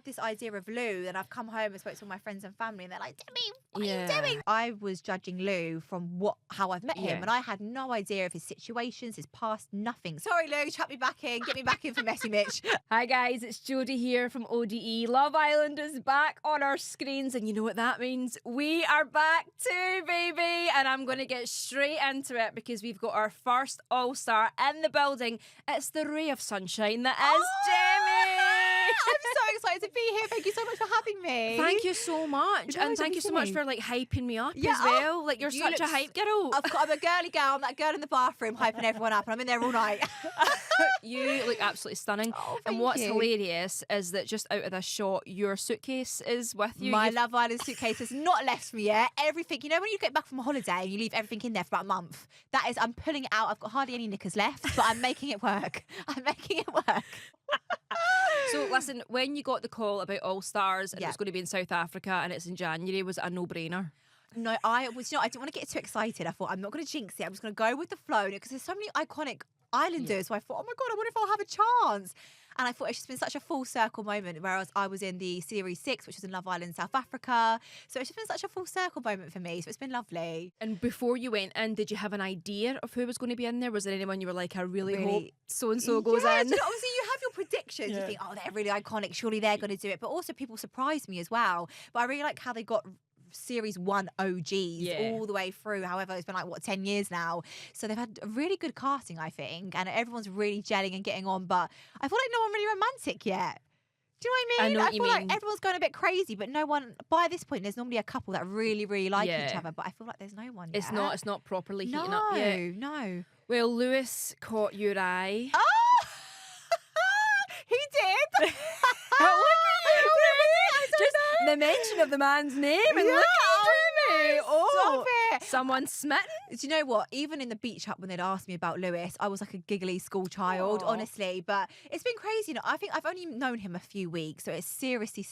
had this idea of Lou, and I've come home and spoke to all my friends and family, and they're like, Demi, what are you doing? I was judging Lou from how I've met him, and I had no idea of his situations, his past, nothing. Sorry, Lou, chuck me back in. Get me back in for Messy Mitch. Hi guys, it's Jodie here from ODE. Love Island is back on our screens, and you know what that means? We are back too, baby! And I'm going to get straight into it because we've got our first All-Star in the building. It's the ray of sunshine that is Demi! I'm so excited to be here. Thank you so much for having me. Thank you so much. And thank you so much for like hyping me up as well. Like you're such a hype girl. I'm a girly girl. I'm that girl in the bathroom hyping everyone up, and I'm in there all night. You look absolutely stunning. And what's hilarious is that just out of this shot, your suitcase is with you. My Love Island suitcase has not left me yet. Everything, you know, when you get back from a holiday and you leave everything in there for about a month, that is, I'm pulling it out. I've got hardly any knickers left, but I'm making it work. I'm making it work. So listen, when you got the call about All Stars and it was going to be in South Africa and it's in January, was it a no-brainer? No, I didn't want to get too excited. I thought, I'm not going to jinx it. I'm just going to go with the flow because there's so many iconic islanders. So I thought, oh my God, I wonder if I'll have a chance. And I thought it's just been such a full circle moment, whereas I was in the Series 6, which was in Love Island, South Africa. So it's just been such a full circle moment for me. So it's been lovely. And before you went in, did you have an idea of who was going to be in there? Was there anyone you were like, I really hope so-and-so goes in? Obviously, you have your predictions. You think, oh, they're really iconic. Surely they're going to do it. But also people surprised me as well. But I really like how they got Series 1 OGs all the way through. However, it's been like 10 years now, so they've had a really good casting, I think, and everyone's really gelling and getting on, but I feel like no one really romantic yet. Do you know what I mean? I feel like everyone's going a bit crazy, but no one, by this point, there's normally a couple that really like each other, but I feel like there's no one yet. It's not properly heating up yet. No. Well, Lewis caught your eye. Oh! He did. Just the mention of the man's name and look at me. Stop it. Someone smitten. Do you know what? Even in the beach hut when they'd asked me about Lewis, I was like a giggly school child, honestly. But it's been crazy. You know, I think I've only known him a few weeks, so it's seriously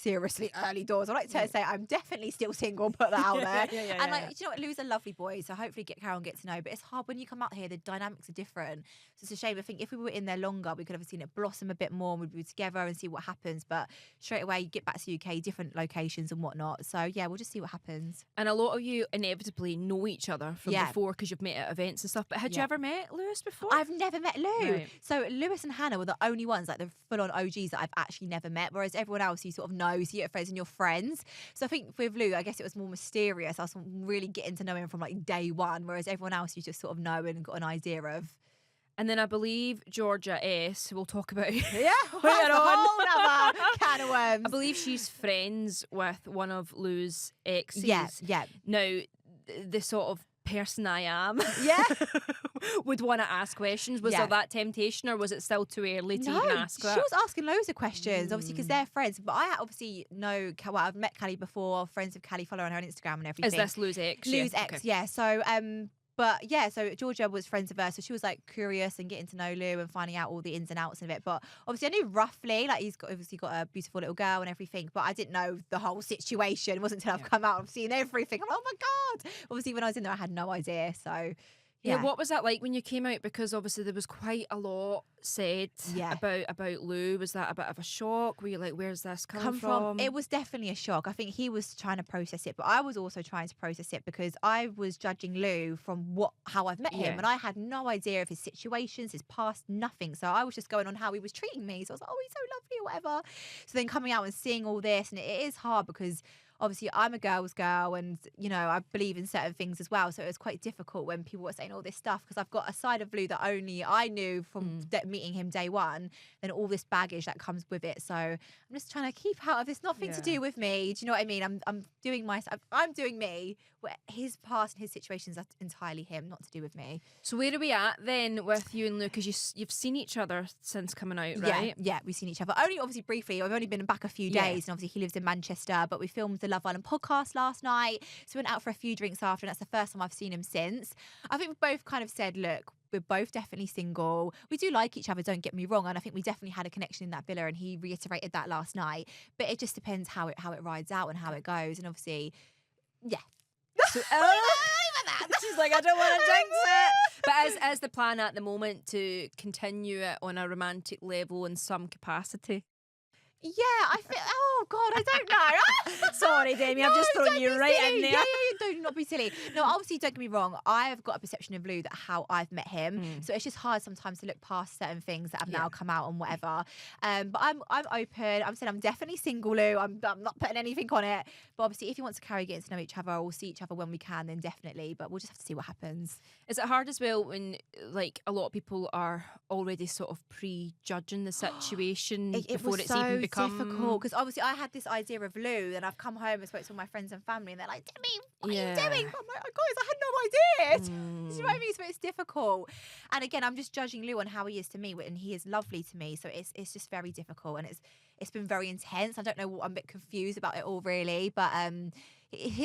early doors. I like to say I'm definitely still single, put that out there. And like, you know what? Lou's a lovely boy, so hopefully carry on, get to know. But it's hard when you come out here, the dynamics are different. So it's a shame. I think if we were in there longer, we could have seen it blossom a bit more and we'd be together and see what happens. But straight away, you get back to UK, different locations and whatnot. So yeah, we'll just see what happens. And a lot of you inevitably know each other from before because you've met at events and stuff. But had you ever met Lewis before? I've never met Lou. Right. So Lewis and Hannah were the only ones, like the full-on OGs that I've actually never met. Whereas everyone else you sort of know, so you get friends and your friends. So I think with Lou, I guess it was more mysterious. I was really getting to know him from like day one. Whereas everyone else you just sort of know and got an idea of. And then I believe Georgia S, who we'll talk about later on. Whole other can of worms. I believe she's friends with one of Lou's exes. Yeah. Now, the sort of person I am would want to ask questions. Was there that temptation, or was it still too early to even ask that? She was asking loads of questions, obviously, because they're friends. But I obviously know, I've met Callie before, friends of Callie, follow her on Instagram and everything. Is this Lou's ex? Lou's ex, yeah. So, but yeah, so Georgia was friends with her, so she was like curious and getting to know Lou and finding out all the ins and outs of it. But obviously I knew roughly, like he's obviously got a beautiful little girl and everything, but I didn't know the whole situation. It wasn't until I've come out and seen everything. I'm like, oh my God. Obviously when I was in there, I had no idea. So yeah, what was that like when you came out? Because obviously there was quite a lot said about Lou. Was that a bit of a shock? Were you like, where's this come from? It was definitely a shock. I think he was trying to process it, but I was also trying to process it because I was judging Lou from how I've met him, and I had no idea of his situations, his past, nothing. So I was just going on how he was treating me. So I was like, oh, he's so lovely or whatever. So then coming out and seeing all this, and it is hard because obviously I'm a girl's girl and, you know, I believe in certain things as well. So it was quite difficult when people were saying all this stuff because I've got a side of Lou that only I knew from meeting him day one, then all this baggage that comes with it. So I'm just trying to keep out of this, nothing to do with me. Do you know what I mean? I'm doing myself. I'm doing me. Where his past and his situations are entirely him, not to do with me. So where are we at then with you and Lou? Because you've seen each other since coming out, right? Yeah, we've seen each other. Only obviously briefly. I've only been back a few days, and obviously he lives in Manchester, but we filmed the Love Island podcast last night. So we went out for a few drinks after, and that's the first time I've seen him since. I think we both kind of said, look, we're both definitely single. We do like each other, don't get me wrong. And I think we definitely had a connection in that villa, and he reiterated that last night. But it just depends how it rides out and how it goes. And obviously, so, she's like, I don't want to jinx it. But is the plan at the moment to continue it on a romantic level in some capacity? Yeah, I feel, oh Sorry, Demi, I've just thrown you right in there. Yeah, do not be silly. No, obviously, don't get me wrong. I've got a perception of Lou that how I've met him. So it's just hard sometimes to look past certain things that have now come out and whatever. But I'm open. I'm saying I'm definitely single, Lou. I'm not putting anything on it. But obviously, if you want to carry getting to know each other or see each other when we can, then definitely. But we'll just have to see what happens. Is it hard as well when like a lot of people are already sort of prejudging the situation before it's even become difficult? Because obviously I had this idea of Lou, and I've come home and spoke to all my friends and family, and they're like, Demi, what are you doing? I'm like, oh, guys, I had no idea. Do you know what I mean? So it's difficult. And again, I'm just judging Lou on how he is to me, and he is lovely to me. So it's just very difficult, and it's been very intense. I don't know. I'm a bit confused about it all, really, but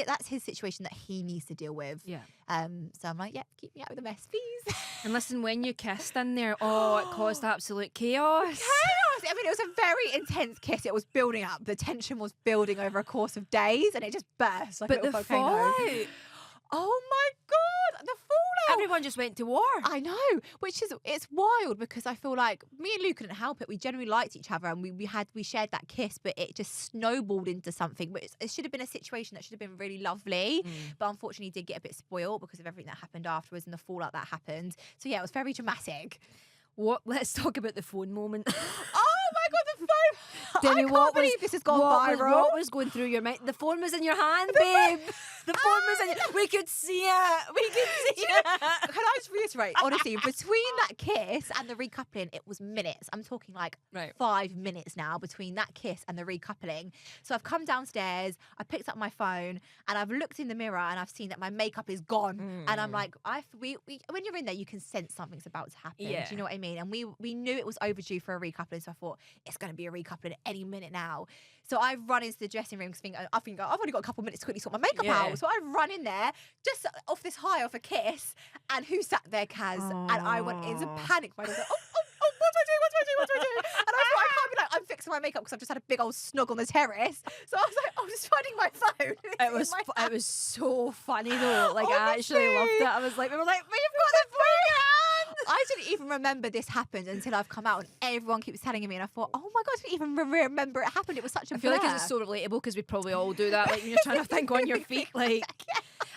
that's his situation that he needs to deal with. Yeah. So I'm like, yeah, keep me out of the mess, please. And listen, when you kissed in there, it caused absolute chaos. Chaos! I mean, it was a very intense kiss. It was building up. The tension was building over a course of days, and it just burst like a little volcano. Fallout. Oh my God, the fallout! Everyone just went to war. I know, it's wild because I feel like me and Lou couldn't help it. We generally liked each other, and we shared that kiss, but it just snowballed into something. But it should have been a situation that should have been really lovely, but unfortunately did get a bit spoiled because of everything that happened afterwards and the fallout that happened. So yeah, it was very dramatic. Let's talk about the phone moment. Oh my God, the phone! Demi, I can't believe this has gone viral. What was going through your mind? The phone was in your hand, babe. The phone was in your... We could see it. Can I just reiterate? Honestly, between that kiss and the recoupling, it was minutes. I'm talking like 5 minutes now between that kiss and the recoupling. So I've come downstairs, I picked up my phone, and I've looked in the mirror, and I've seen that my makeup is gone. And I'm like, when you're in there, you can sense something's about to happen. Yeah. Do you know what I mean? And we knew it was overdue for a recoupling, so I thought it's going to be a recoupling any minute now. So I run into the dressing room because I think I've only got a couple of minutes to quickly sort my makeup out. So I run in there just off this high off a kiss, and who sat there, Kaz? And I went into panic. I was like, what do I do? And I thought, I can't be like, I'm fixing my makeup because I've just had a big old snog on the terrace. So I was like, I'm just finding my phone. It was so funny though. Like, I actually loved it. I was like, we were like, but you've got the phone in your hand. I didn't even remember this happened until I've come out, and everyone keeps telling me, and I thought, oh my God, I didn't even remember it happened. It was such a blur. I feel like it's so relatable because we probably all do that. Like when you're trying to think on your feet, like.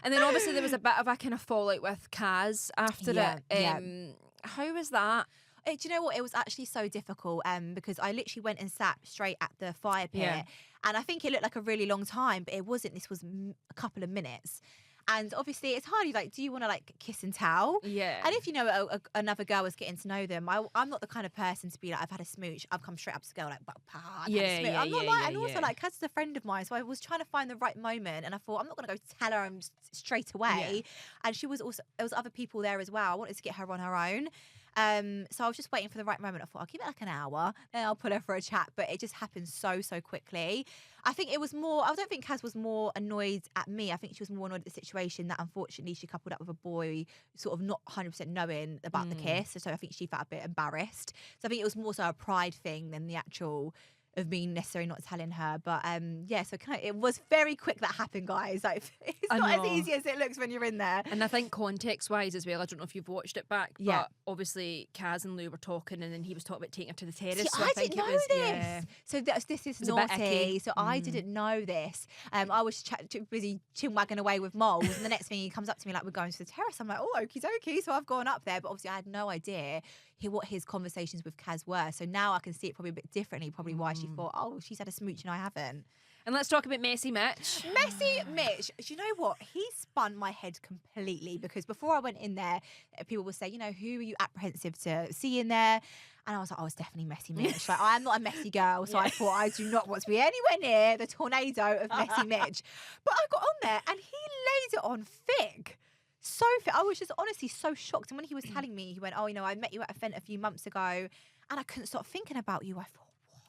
And then obviously there was a bit of a kind of fallout with Kaz after it. How was that? Do you know what? It was actually so difficult because I literally went and sat straight at the fire pit, and I think it looked like a really long time, but it wasn't. This was a couple of minutes. And obviously, it's hard. Like, do you want to like kiss and tell? Yeah. And if you know another girl was getting to know them, I'm not the kind of person to be like, I've had a smooch. I've come straight up to the girl like, I'm not like. And also, like, Kaz is a friend of mine, so I was trying to find the right moment, and I thought I'm not going to go tell her straight away. Yeah. And she was also there was other people there as well. I wanted to get her on her own. So I was just waiting for the right moment. I thought I'll keep it like an hour, then I'll pull her for a chat. But it just happened so quickly. I think it was more. I don't think Kaz was more annoyed at me. I think she was more annoyed at the situation that unfortunately she coupled up with a boy, sort of not 100% knowing about the kiss. So I think she felt a bit embarrassed. So I think it was more so a pride thing than the actual of me necessarily not telling her. But so it was very quick that happened, guys. Like, it's not as easy as it looks when you're in there. And I think context-wise as well, I don't know if you've watched it back, but obviously Kaz and Lou were talking, and then he was talking about taking her to the terrace. See, so I didn't know this. Yeah. So this is naughty. So I didn't know this. I was too busy chin-wagging away with moles, and the next thing he comes up to me like, we're going to the terrace. I'm like, oh, okie dokie. So I've gone up there, but obviously I had no idea what his conversations with Kaz were. So now I can see it probably a bit differently, probably why she thought, oh, she's had a smooch and I haven't. And let's talk about Messy Mitch. Messy Mitch. Do you know what? He spun my head completely, because before I went in there, people would say, who are you apprehensive to see in there? And I was like, oh, it's definitely Messy Mitch. Like, I'm not a messy girl, so I thought I do not want to be anywhere near the tornado of Messy Mitch. But I got on there and he laid it on thick. So fit. I was just honestly so shocked. And when he was telling me, he went, oh, I met you at an event a few months ago, and I couldn't stop thinking about you. I thought,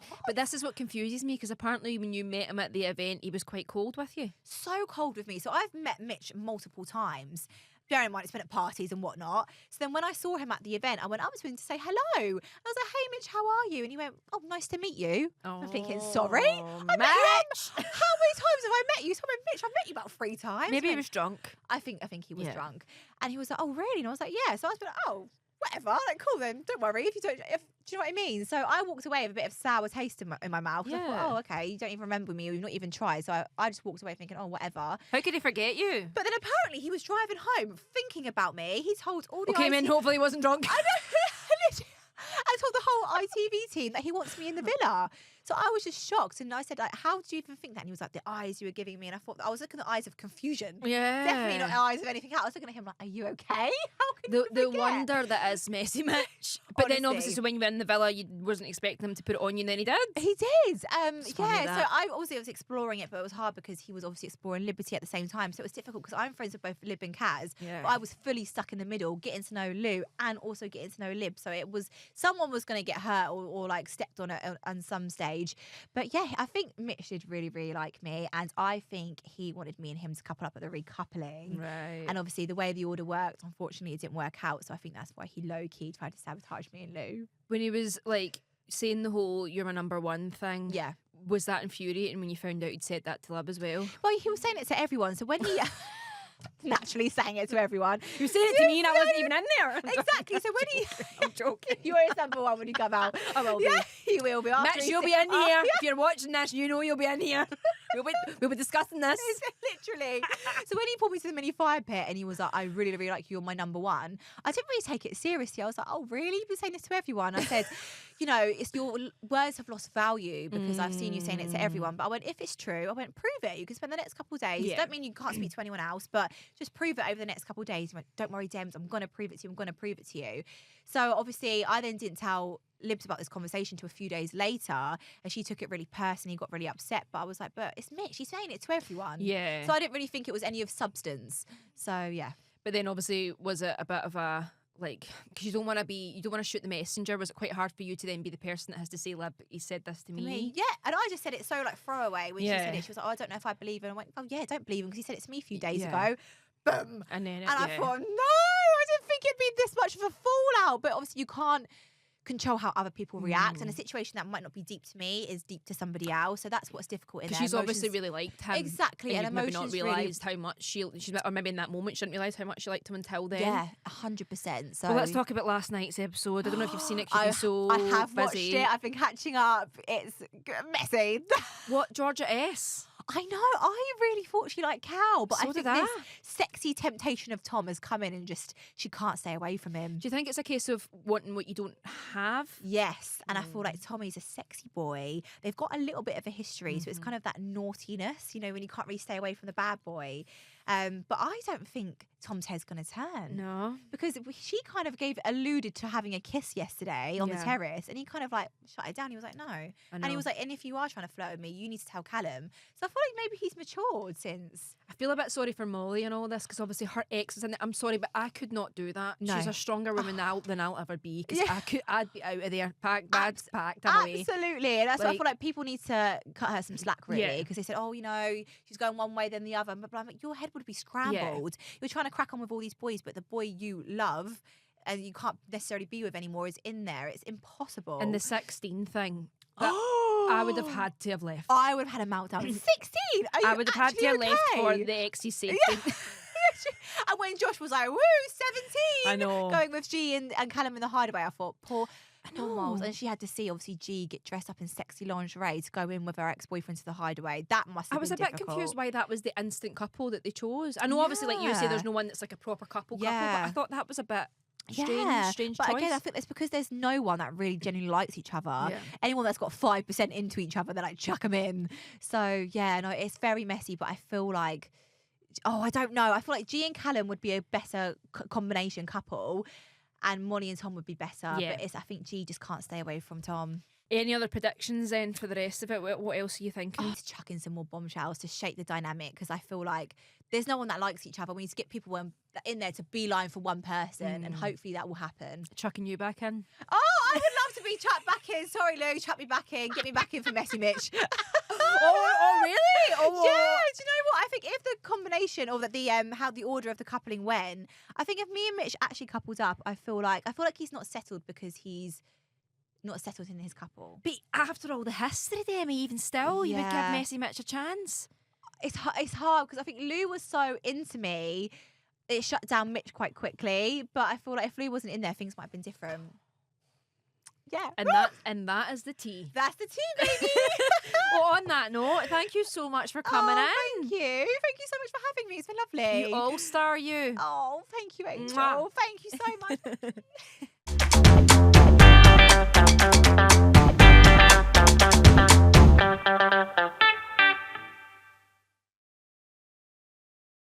what? But this is what confuses me, because apparently when you met him at the event, he was quite cold with you. So cold with me. So I've met Mitch multiple times. Bear in mind, it's been at parties and whatnot. So then when I saw him at the event, I went up to him to say hello. I was like, hey, Mitch, how are you? And he went, oh, nice to meet you. I'm thinking, sorry? I met you. How many times have I met you? So I went, Mitch, I've met you about 3 times. Maybe he was drunk. I think he was drunk. And he was like, oh, really? And I was like, yeah. So I was like, oh, whatever, like, cool then, don't worry if you don't. Do you know what I mean? So I walked away with a bit of sour taste in my mouth. 'Cause I thought, oh, okay, you don't even remember me, or you've not even tried. So I just walked away thinking, oh, whatever. How could he forget you? But then apparently he was driving home thinking about me. He told all the Came in, hopefully he wasn't drunk. I know. I told the whole ITV team that he wants me in the villa. So I was just shocked. And I said, like, how did you even think that? And he was like, the eyes you were giving me. And I thought, I was looking at the eyes of confusion. Yeah. Definitely not eyes of anything else. I was looking at him like, are you okay? How can you The forget? wonder that is Messy Mitch. But then obviously, Honestly. so when you were in the villa, you wasn't expecting him to put it on you, and then he did. He did. It's funny Yeah, that. so I obviously was exploring it, but it was hard because he was obviously exploring Liberty at the same time. So it was difficult because I'm friends with both Lib and Kaz. Yeah. But I was fully stuck in the middle, getting to know Lou and also getting to know Lib. So it was, someone was going to get hurt or like stepped on it on some stage. But yeah, I think Mitch did really, really like me. And I think he wanted me and him to couple up at the recoupling. Right. And obviously the way the order worked, unfortunately, it didn't work out. So I think that's why he low-key tried to sabotage me and Lou. When he was like saying the whole "you're my number one" thing, Yeah. was that infuriating when you found out he'd said that to Lib as well? Well, he was saying it to everyone. So when he naturally saying it to everyone. You were saying it to me and I wasn't even in there. Exactly. So when he I'm joking. you're his number one when you come out. I will be. Yeah, you will be. After Mitch, he you'll be said- in here. If you're watching this, you know you'll be in here. We'll be discussing this. Literally. So when he pulled me to the mini fire pit and he was like, I really, really like you, you're my number one, I didn't really take it seriously. I was like, oh, really? You've been saying this to everyone? I said, you know, it's your words have lost value because I've seen you saying it to everyone. But I went, if it's true, I went, prove it. You can spend the next couple of days. Yeah. Don't mean you can't speak to anyone else, but just prove it over the next couple of days. He went, don't worry, Dems, I'm going to prove it to you. I'm going to prove it to you. So obviously I then didn't tell Libs about this conversation to a few days later, and she took it really personally, got really upset. But I was like, but it's Mitch, she's saying it to everyone. Yeah. So I didn't really think it was any of substance. So yeah. But then obviously, was it a bit of a like, because you don't want to shoot the messenger? Was it quite hard for you to then be the person that has to say, Lib, he said this to me? Yeah, and I just said it so like throwaway when she Yeah. said it. She was like, oh, I don't know if I believe him. I went, oh yeah, don't believe him because he said it to me a few days Yeah. ago. Boom. And then And I thought, no, I didn't think it'd be this much of a fallout. But obviously you can't control how other people react. And a situation that might not be deep to me is deep to somebody else. So that's what's difficult in because there. she's obviously Emotions- really liked him. Exactly, And and you've maybe not emotions really- realised how much she's, or maybe in that moment she didn't realise how much she liked him until then. Yeah, 100%. So Well, let's talk about last night's episode. I don't know if you've seen it. 'Cause you've been so I have busy. watched it. I've been catching up. It's messy. What, Georgia S? I know. I really thought she liked Cal, but So I think did I. this sexy temptation of Tom has come in and just she can't stay away from him. Do you think it's a case of wanting what you don't have? Yes, and I feel like Tommy's a sexy boy. They've got a little bit of a history, so it's kind of that naughtiness, you know, when you can't really stay away from the bad boy. But I don't think Tom's head's going to turn. No. Because she kind of alluded to having a kiss yesterday on the Yeah. terrace, and he kind of like shut it down. He was like, no. And he was like, and if you are trying to flirt with me, you need to tell Callum. So I feel like maybe he's matured since. I feel a bit sorry for Molly and all this because obviously her ex is in it. I'm sorry, but I could not do that. No. She's a stronger woman than I'll ever be because Yeah. I'd be out of there, packed, bags packed, I'm away. Absolutely. And that's why I Like- feel like people need to cut her some slack, really, Yeah. because they said, oh, you know, she's going one way, then the other. But I'm like, your head would be scrambled. You're trying to crack on with all these boys, but the boy you love and you can't necessarily be with anymore is in there. It's impossible. And the 16 thing, that I would have had to have left. I would have had a meltdown. 16? Are you I would have had to have actually left for okay? the ex's safety. And when Josh was like, woo, 17, I know. going with G and Callum in the hideaway, I thought, poor Miles. know. And she had to see, obviously, G get dressed up in sexy lingerie to go in with her ex-boyfriend to the hideaway. That must have I was been a bit difficult. confused why that was the instant couple that they chose. I know, obviously, like you say, Yeah. there's no one that's like a proper couple, but Yeah. I thought that was a bit Yeah, strange but choice. again, I think that's because there's no one that really genuinely likes each other. Yeah. Anyone that's got 5% into each other, they're like, chuck them in. So, yeah, no, it's very messy, but I feel like, I don't know. I feel like G and Callum would be a better combination couple, and Molly and Tom would be better. Yeah. But I think G just can't stay away from Tom. Any other predictions then for the rest of it? What else are you thinking? I need to chuck in some more bombshells to shake the dynamic, because I feel like there's no one that likes each other. We need to get people in there to beeline for one person, and hopefully that will happen. Chucking you back in? Oh, I would love to be chucked back in. Sorry, Lou, chuck me back in. Get me back in for Messy Mitch. oh, really? Oh, Yeah, do you know what? I think if the combination or the how the order of the coupling went, I think if me and Mitch actually coupled up, I feel like he's not settled because he's not settled in his couple. But after all the history, Demi, even still, you would give Yeah. Messy Mitch a chance. It's hard because I think Lou was so into me. it shut down Mitch quite quickly. But I feel like if Lou wasn't in there, things might have been different. Yeah. And that is the tea. That's the tea, baby. Well, on that note, thank you so much for coming in. Thank you. Thank you so much for having me. It's been lovely. You all-star, you. Oh, thank you, Angel. Mwah. Thank you so much.